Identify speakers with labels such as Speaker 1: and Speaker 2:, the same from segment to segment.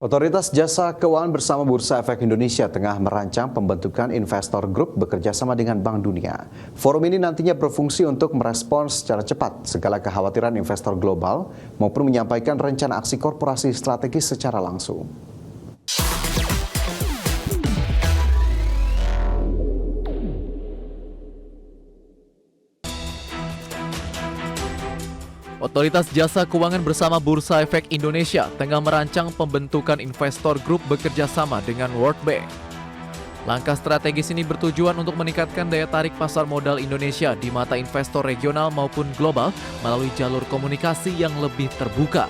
Speaker 1: Otoritas Jasa Keuangan bersama Bursa Efek Indonesia tengah merancang pembentukan investor group bekerja sama dengan Bank Dunia. Forum ini nantinya berfungsi untuk merespons secara cepat segala kekhawatiran investor global maupun menyampaikan rencana aksi korporasi strategis secara langsung.
Speaker 2: Otoritas Jasa Keuangan bersama Bursa Efek Indonesia tengah merancang pembentukan investor group bekerja sama dengan World Bank. Langkah strategis ini bertujuan untuk meningkatkan daya tarik pasar modal Indonesia di mata investor regional maupun global melalui jalur komunikasi yang lebih terbuka.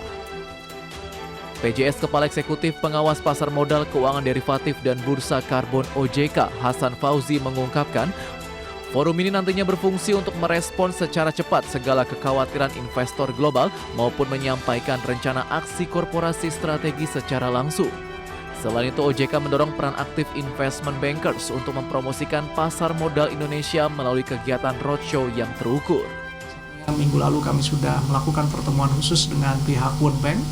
Speaker 2: PJS Kepala Eksekutif Pengawas Pasar Modal Keuangan Derivatif dan Bursa Karbon OJK, Hasan Fauzi mengungkapkan, forum ini nantinya berfungsi untuk merespons secara cepat segala kekhawatiran investor global maupun menyampaikan rencana aksi korporasi strategi secara langsung. Selain itu, OJK mendorong peran aktif investment bankers untuk mempromosikan pasar modal Indonesia melalui kegiatan roadshow yang terukur.
Speaker 3: Minggu lalu kami sudah melakukan pertemuan khusus dengan pihak World Bank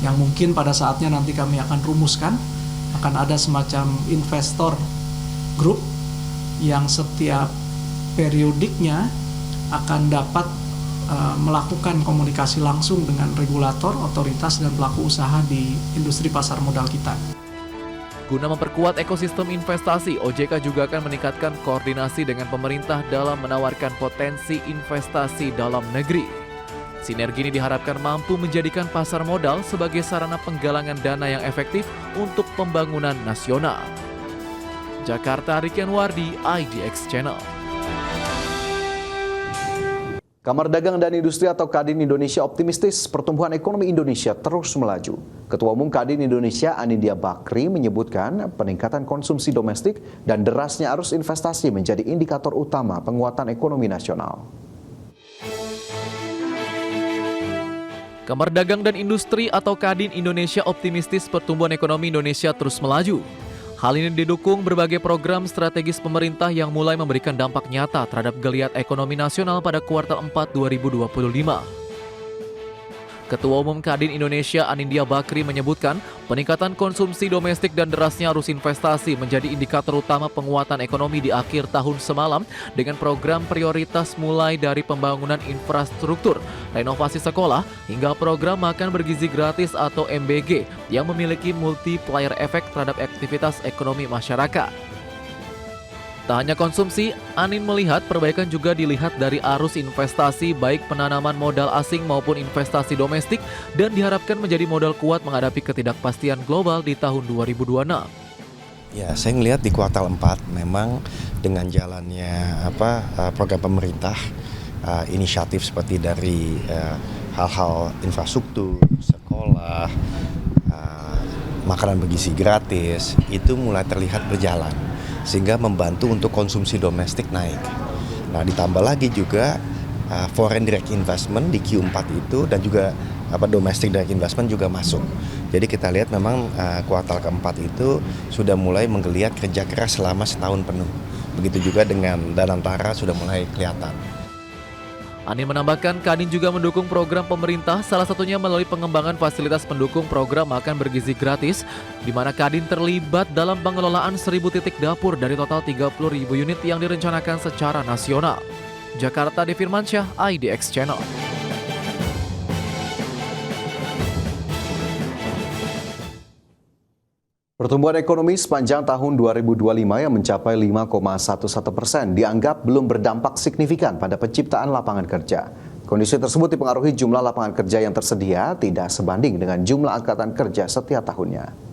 Speaker 3: yang mungkin pada saatnya nanti kami akan rumuskan, akan ada semacam investor group yang setiap periodiknya akan dapat melakukan komunikasi langsung dengan regulator, otoritas, dan pelaku usaha di industri pasar modal kita.
Speaker 2: Guna memperkuat ekosistem investasi, OJK juga akan meningkatkan koordinasi dengan pemerintah dalam menawarkan potensi investasi dalam negeri. Sinergi ini diharapkan mampu menjadikan pasar modal sebagai sarana penggalangan dana yang efektif untuk pembangunan nasional. Jakarta, Rikian Wardi, IDX Channel.
Speaker 1: Kamar Dagang dan Industri atau Kadin Indonesia optimistis pertumbuhan ekonomi Indonesia terus melaju. Ketua Umum Kadin Indonesia Anindya Bakri menyebutkan peningkatan konsumsi domestik dan derasnya arus investasi menjadi indikator utama penguatan ekonomi nasional.
Speaker 2: Kamar Dagang dan Industri atau Kadin Indonesia optimistis pertumbuhan ekonomi Indonesia terus melaju. Hal ini didukung berbagai program strategis pemerintah yang mulai memberikan dampak nyata terhadap geliat ekonomi nasional pada kuartal 4 2025. Ketua Umum Kadin Indonesia Anindya Bakri menyebutkan peningkatan konsumsi domestik dan derasnya arus investasi menjadi indikator utama penguatan ekonomi di akhir tahun semalam dengan program prioritas mulai dari pembangunan infrastruktur, renovasi sekolah, hingga program makan bergizi gratis atau MBG yang memiliki multiplier efek terhadap aktivitas ekonomi masyarakat. Tak hanya konsumsi, Anin melihat perbaikan juga dilihat dari arus investasi baik penanaman modal asing maupun investasi domestik dan diharapkan menjadi modal kuat menghadapi ketidakpastian global di tahun 2026.
Speaker 4: Ya, saya melihat di kuartal 4 memang dengan jalannya program pemerintah, inisiatif seperti dari hal-hal infrastruktur, sekolah, makanan bergizi gratis itu mulai terlihat berjalan sehingga membantu untuk konsumsi domestik naik. Nah, ditambah lagi juga foreign direct investment di Q4 itu dan juga domestic direct investment juga masuk. Jadi kita lihat memang kuartal keempat itu sudah mulai menggeliat kerja keras selama setahun penuh. Begitu juga dengan Danantara sudah mulai kelihatan.
Speaker 2: Anin menambahkan Kadin juga mendukung program pemerintah, salah satunya melalui pengembangan fasilitas pendukung program makan bergizi gratis, di mana Kadin terlibat dalam pengelolaan 1.000 titik dapur dari total 30.000 unit yang direncanakan secara nasional. Jakarta, Devi Firmansyah, IDX Channel.
Speaker 1: Pertumbuhan ekonomi sepanjang tahun 2025 yang mencapai 5,11% dianggap belum berdampak signifikan pada penciptaan lapangan kerja. Kondisi tersebut dipengaruhi jumlah lapangan kerja yang tersedia tidak sebanding dengan jumlah angkatan kerja setiap tahunnya.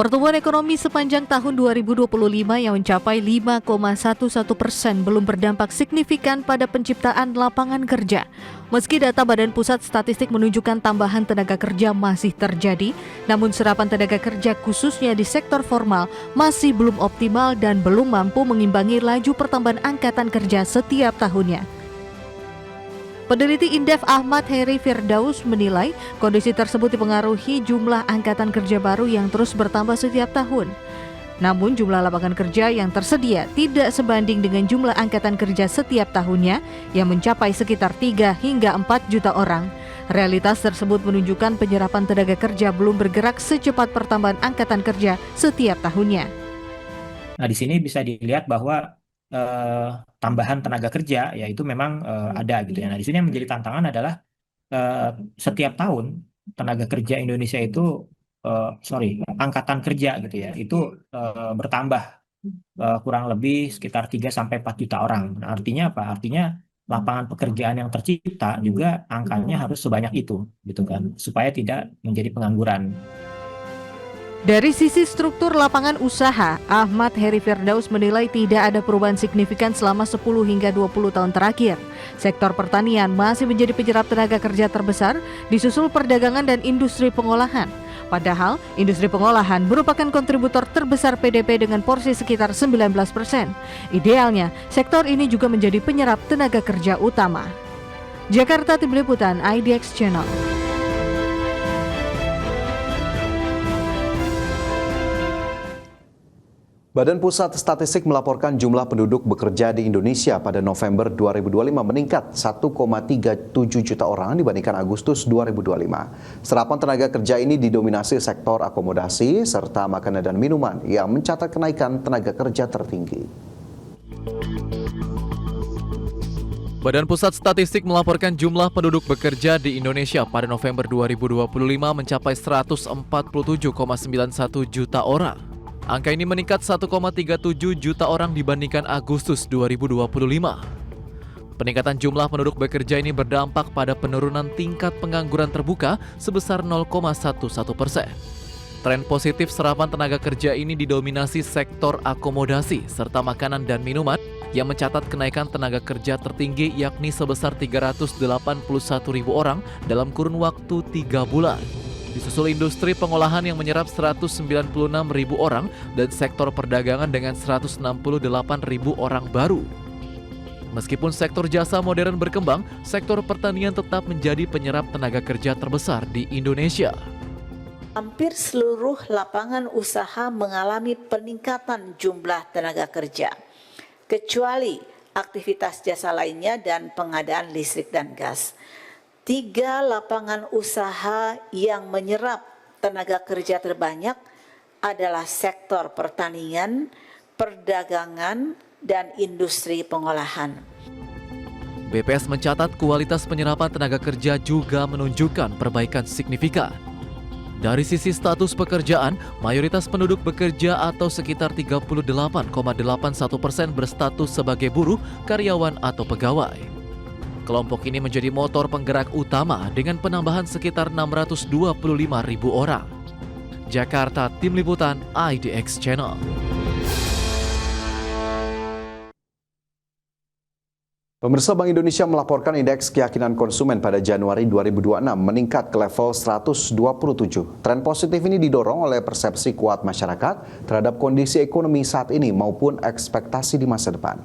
Speaker 5: Pertumbuhan ekonomi sepanjang tahun 2025 yang mencapai 5,11% belum berdampak signifikan pada penciptaan lapangan kerja. Meski data Badan Pusat Statistik menunjukkan tambahan tenaga kerja masih terjadi, namun serapan tenaga kerja khususnya di sektor formal masih belum optimal dan belum mampu mengimbangi laju pertambahan angkatan kerja setiap tahunnya. Peneliti Indef Ahmad Heri Firdaus menilai kondisi tersebut dipengaruhi jumlah angkatan kerja baru yang terus bertambah setiap tahun. Namun jumlah lapangan kerja yang tersedia tidak sebanding dengan jumlah angkatan kerja setiap tahunnya yang mencapai sekitar 3 hingga 4 juta orang. Realitas tersebut menunjukkan penyerapan tenaga kerja belum bergerak secepat pertambahan angkatan kerja setiap tahunnya.
Speaker 6: Nah, di sini bisa dilihat bahwa tambahan tenaga kerja ya itu memang ada gitu ya. Nah, di sini yang menjadi tantangan adalah setiap tahun tenaga kerja Indonesia itu angkatan kerja gitu ya itu bertambah kurang lebih sekitar 3-4 juta orang. Nah, artinya apa? Artinya lapangan pekerjaan yang tercipta juga angkanya harus sebanyak itu gitu kan supaya tidak menjadi pengangguran.
Speaker 5: Dari sisi struktur lapangan usaha, Ahmad Heri Firdaus menilai tidak ada perubahan signifikan selama 10 hingga 20 tahun terakhir. Sektor pertanian masih menjadi penyerap tenaga kerja terbesar, disusul perdagangan dan industri pengolahan. Padahal, industri pengolahan merupakan kontributor terbesar PDB dengan porsi sekitar 19%. Idealnya, sektor ini juga menjadi penyerap tenaga kerja utama. Jakarta, Tim Liputan, IDX Channel.
Speaker 1: Badan Pusat Statistik melaporkan jumlah penduduk bekerja di Indonesia pada November 2025 meningkat 1,37 juta orang dibandingkan Agustus 2025. Serapan tenaga kerja ini didominasi sektor akomodasi serta makanan dan minuman yang mencatat kenaikan tenaga kerja tertinggi.
Speaker 2: Badan Pusat Statistik melaporkan jumlah penduduk bekerja di Indonesia pada November 2025 mencapai 147,91 juta orang. Angka ini meningkat 1,37 juta orang dibandingkan Agustus 2025. Peningkatan jumlah penduduk bekerja ini berdampak pada penurunan tingkat pengangguran terbuka sebesar 0,11%. Tren positif serapan tenaga kerja ini didominasi sektor akomodasi serta makanan dan minuman yang mencatat kenaikan tenaga kerja tertinggi yakni sebesar 381.000 orang dalam kurun waktu 3 bulan. Disusul industri pengolahan yang menyerap 196.000 orang dan sektor perdagangan dengan 168.000 orang baru. Meskipun sektor jasa modern berkembang, sektor pertanian tetap menjadi penyerap tenaga kerja terbesar di Indonesia.
Speaker 7: Hampir seluruh lapangan usaha mengalami peningkatan jumlah tenaga kerja, kecuali aktivitas jasa lainnya dan pengadaan listrik dan gas. 3 lapangan usaha yang menyerap tenaga kerja terbanyak adalah sektor pertanian, perdagangan, dan industri pengolahan.
Speaker 2: BPS mencatat kualitas penyerapan tenaga kerja juga menunjukkan perbaikan signifikan. Dari sisi status pekerjaan, mayoritas penduduk bekerja atau sekitar 38,81% berstatus sebagai buruh, karyawan, atau pegawai. Kelompok ini menjadi motor penggerak utama dengan penambahan sekitar 625.000 orang. Jakarta, Tim Liputan, IDX Channel.
Speaker 1: Pemirsa, Bank Indonesia melaporkan indeks keyakinan konsumen pada Januari 2026 meningkat ke level 127. Tren positif ini didorong oleh persepsi kuat masyarakat terhadap kondisi ekonomi saat ini maupun ekspektasi di masa depan.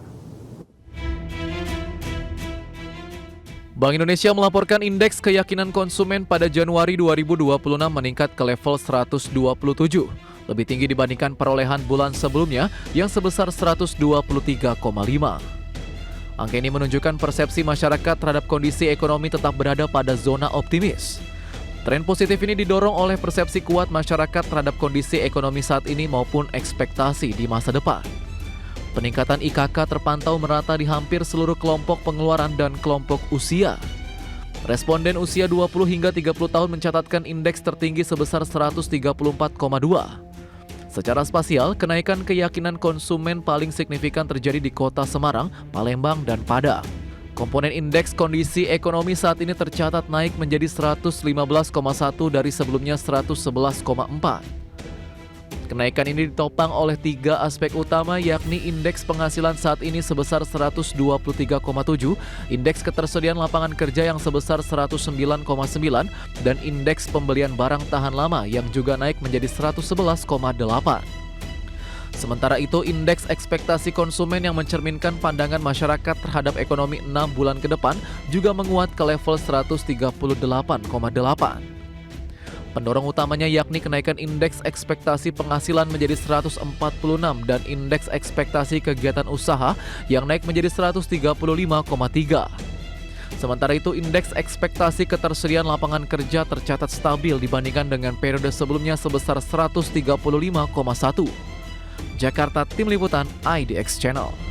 Speaker 2: Bank Indonesia melaporkan indeks keyakinan konsumen pada Januari 2026 meningkat ke level 127, lebih tinggi dibandingkan perolehan bulan sebelumnya yang sebesar 123,5. Angka ini menunjukkan persepsi masyarakat terhadap kondisi ekonomi tetap berada pada zona optimis. Tren positif ini didorong oleh persepsi kuat masyarakat terhadap kondisi ekonomi saat ini maupun ekspektasi di masa depan. Peningkatan IKK terpantau merata di hampir seluruh kelompok pengeluaran dan kelompok usia. Responden usia 20 hingga 30 tahun mencatatkan indeks tertinggi sebesar 134,2. Secara spasial, kenaikan keyakinan konsumen paling signifikan terjadi di Kota Semarang, Palembang, dan Padang. Komponen indeks kondisi ekonomi saat ini tercatat naik menjadi 115,1 dari sebelumnya 111,4. Kenaikan ini ditopang oleh 3 aspek utama, yakni indeks penghasilan saat ini sebesar 123,7, indeks ketersediaan lapangan kerja yang sebesar 109,9, dan indeks pembelian barang tahan lama yang juga naik menjadi 111,8. Sementara itu, indeks ekspektasi konsumen yang mencerminkan pandangan masyarakat terhadap ekonomi 6 bulan ke depan juga menguat ke level 138,8. Pendorong utamanya yakni kenaikan indeks ekspektasi penghasilan menjadi 146 dan indeks ekspektasi kegiatan usaha yang naik menjadi 135,3. Sementara itu, indeks ekspektasi ketersediaan lapangan kerja tercatat stabil dibandingkan dengan periode sebelumnya sebesar 135,1. Jakarta, Tim Liputan IDX Channel.